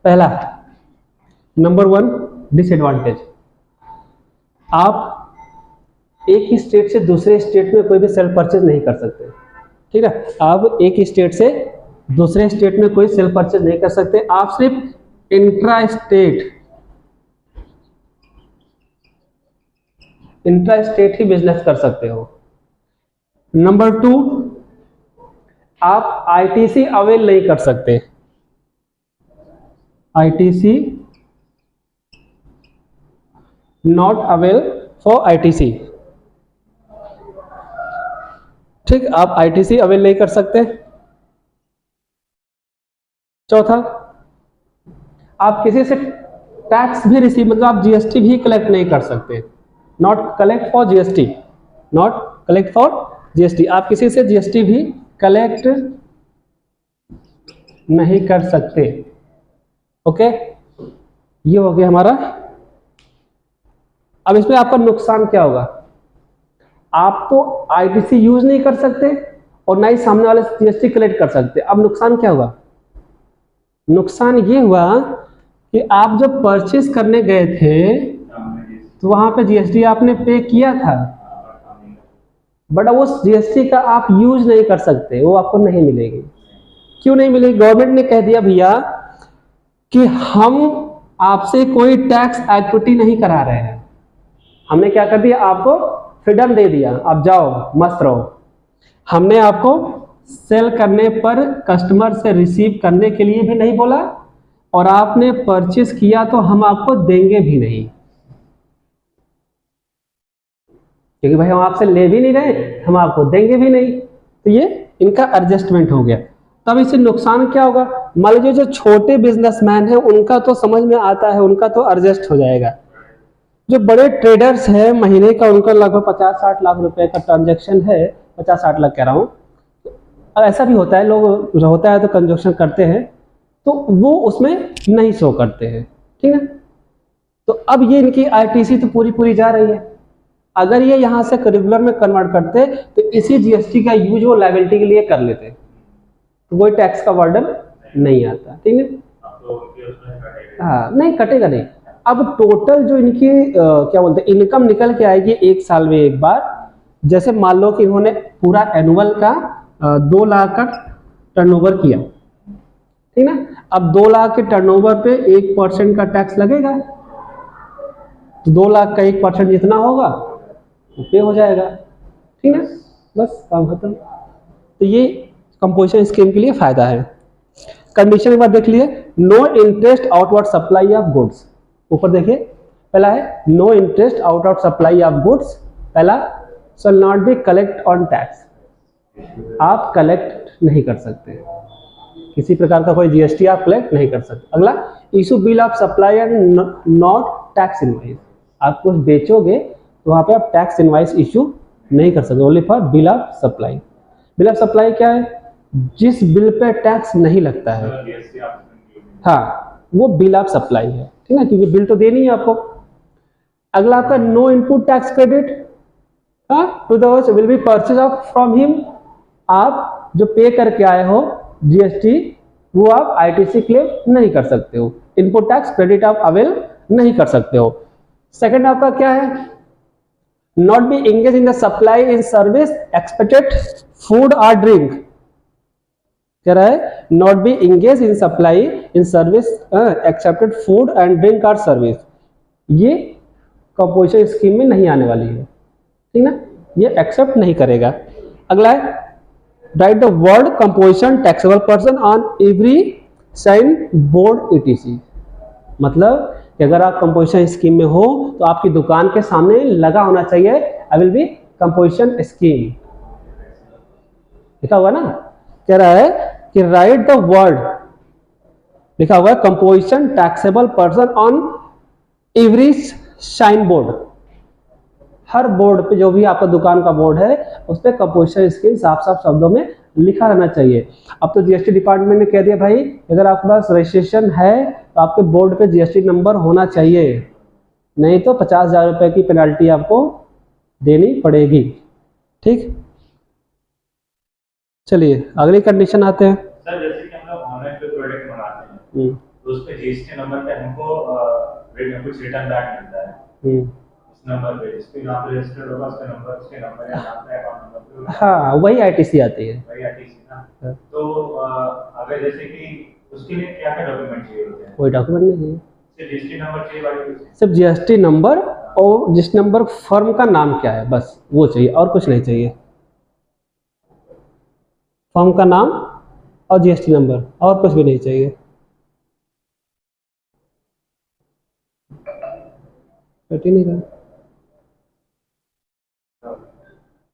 पहला number 1 disadvantage, आप एक ही स्टेट से दूसरे स्टेट में कोई भी सेल्फ परचेज नहीं कर सकते। ठीक है, आप एक ही स्टेट से दूसरे स्टेट में कोई सेल्फ परचेज नहीं कर सकते। आप सिर्फ इंट्रा स्टेट ही बिजनेस कर सकते हो। नंबर 2, आप आईटीसी अवेल नहीं कर सकते। ITC not avail for ITC. ठीक, आप आईटीसी अवेल नहीं कर सकते। चौथा, आप किसी से टैक्स भी रिसीव, मतलब आप जीएसटी भी कलेक्ट नहीं कर सकते। Not collect for GST, not collect for GST, आप किसी से जीएसटी भी कलेक्ट नहीं कर सकते। ओके, ये हो गया हमारा। अब इसमें आपका नुकसान क्या होगा? आप तो आईटीसी यूज नहीं कर सकते और ना ही सामने वाले से जीएसटी कलेक्ट कर सकते। अब नुकसान क्या होगा? नुकसान ये हुआ कि आप जब परचेस करने गए थे तो वहां पे जीएसटी आपने पे किया था, बट अब उस जीएसटी का आप यूज नहीं कर सकते, वो आपको नहीं मिलेगी। क्यों नहीं मिलेगी? गवर्नमेंट ने कह दिया भैया कि हम आपसे कोई टैक्स एक्टिविटी नहीं करा रहे हैं। हमने क्या कर दिया? आपको फ्रीडम दे दिया, आप जाओ मस्त रहो। हमने आपको सेल करने पर कस्टमर से रिसीव करने के लिए भी नहीं बोला, और आपने परचेस किया तो हम आपको देंगे भी नहीं, क्योंकि भाई हम आपसे ले भी नहीं रहे, हम आपको देंगे भी नहीं। तो ये इनका एडजस्टमेंट हो गया। तब इससे नुकसान क्या होगा? मान लीजिए जो छोटे बिजनेसमैन है उनका तो समझ में आता है, उनका तो एडजस्ट हो जाएगा। जो बड़े ट्रेडर्स हैं महीने का उनका लगभग 50-60 लाख रुपए का ट्रांजैक्शन है, 50-60 लाख कह रहा हूँ। ऐसा भी होता है, लोग होता है तो कंजक्शन करते हैं, तो वो उसमें नहीं शो करते हैं। ठीक है, तो अब ये इनकी आईटीसी तो पूरी जा रही है। अगर ये यहाँ से रेगुलर में कन्वर्ट करते तो इसी जीएसटी का यूज वो लायबिलिटी के लिए कर लेते, तो कोई टैक्स का बर्डन नहीं आता। ठीक है, हाँ, नहीं कटेगा नहीं। अब टोटल जो इनकी क्या बोलते हैं इनकम निकल के आएगी एक साल में एक बार। जैसे मान लो कि इन्होंने पूरा एनुअल का 2 लाख का टर्नओवर किया, ठीक ना। अब 2 लाख के टर्नओवर पे 1% का टैक्स लगेगा, तो 2 लाख का 1% जितना होगा वो पे हो जाएगा। ठीक है, बस काम खत्म। तो ये कंपोजिशन स्कीम के लिए फायदा है। कंडीशन एक बार देख लिए, no interest outward supply of goods. ऊपर देखिए, पहला है no interest outward supply of goods. पहला, shall not be collect on tax, आप कलेक्ट नहीं कर सकते, किसी प्रकार का कोई जीएसटी आप कलेक्ट नहीं कर सकते। अगला, issue bill of supply and not tax invoice, आप कुछ बेचोगे तो वहां पे आप टैक्स इनवाइस इशू नहीं कर सकते, only for bill of supply. Bill of supply क्या है? जिस बिल पे टैक्स नहीं लगता है, हाँ, वो बिल ऑफ सप्लाई है। ठीक है, क्योंकि बिल तो देनी है आपको। अगला आपका no input tax credit to the will be purchase of from him, आप जो पे करके आए हो जीएसटी वो आप आईटीसी क्लेम नहीं कर सकते हो, इनपुट टैक्स क्रेडिट आप अवेल नहीं कर सकते हो। सेकंड आपका क्या है? Not be engage in the supply in service expected food और ड्रिंक, कह रहा है not be engage in supply in service accepted food and drink और सर्विस, ये कंपोजिशन स्कीम में नहीं आने वाली है। ठीक ना, ये एक्सेप्ट नहीं करेगा। अगला है right the word composition taxable person on every signboard etc, मतलब कि अगर आप कंपोजिशन स्कीम में हो तो आपकी दुकान के सामने लगा होना चाहिए I will be composition scheme, लिखा हुआ ना। कह रहा है कि राइट द वर्ड, लिखा हुआ है composition taxable person on every signboard, हर बोर्ड पे जो भी आपका दुकान का बोर्ड है उस पर कंपोजिशन स्कीम साफ साफ शब्दों में लिखा रहना चाहिए। अब तो जीएसटी डिपार्टमेंट ने कह दिया भाई अगर आपके पास रजिस्ट्रेशन है तो आपके बोर्ड पे जीएसटी नंबर होना चाहिए, नहीं तो 50,000 रुपए की पेनल्टी आपको देनी पड़ेगी। ठीक, चलिए अगली कंडीशन आते हैं। सर जैसे कि हम लोग ऑनलाइन पे प्रोडक्ट मंगाते हैं तो उस पे जीएसटी नंबर पे हमको कुछ रिटर्न बैक मिलता है उस नंबर पे, जिस पे यहाँ पे रजिस्टर्ड होगा उसका नंबर, उसके नंबर या नाम पे अकाउंट नंबर पे, हाँ वही आईटीसी आती है। वही आरटीसी ना। हाँ। तो अगर जैसे कि उसके लिए क्या क्या डॉक्यूमेंट चाहिए होते हैं? कोई डॉक्यूमेंट नहीं चाहिए, सिर्फ जीएसटी नंबर चाहिए वाली? सिर्फ जीएसटी नंबर और जिस नंबर फर्म का नाम क्या है बस वो चाहिए, और कुछ नहीं चाहिए। फर्म का नाम और जीएसटी नंबर, और कुछ भी नहीं चाहिए। कट ही नहीं रहा।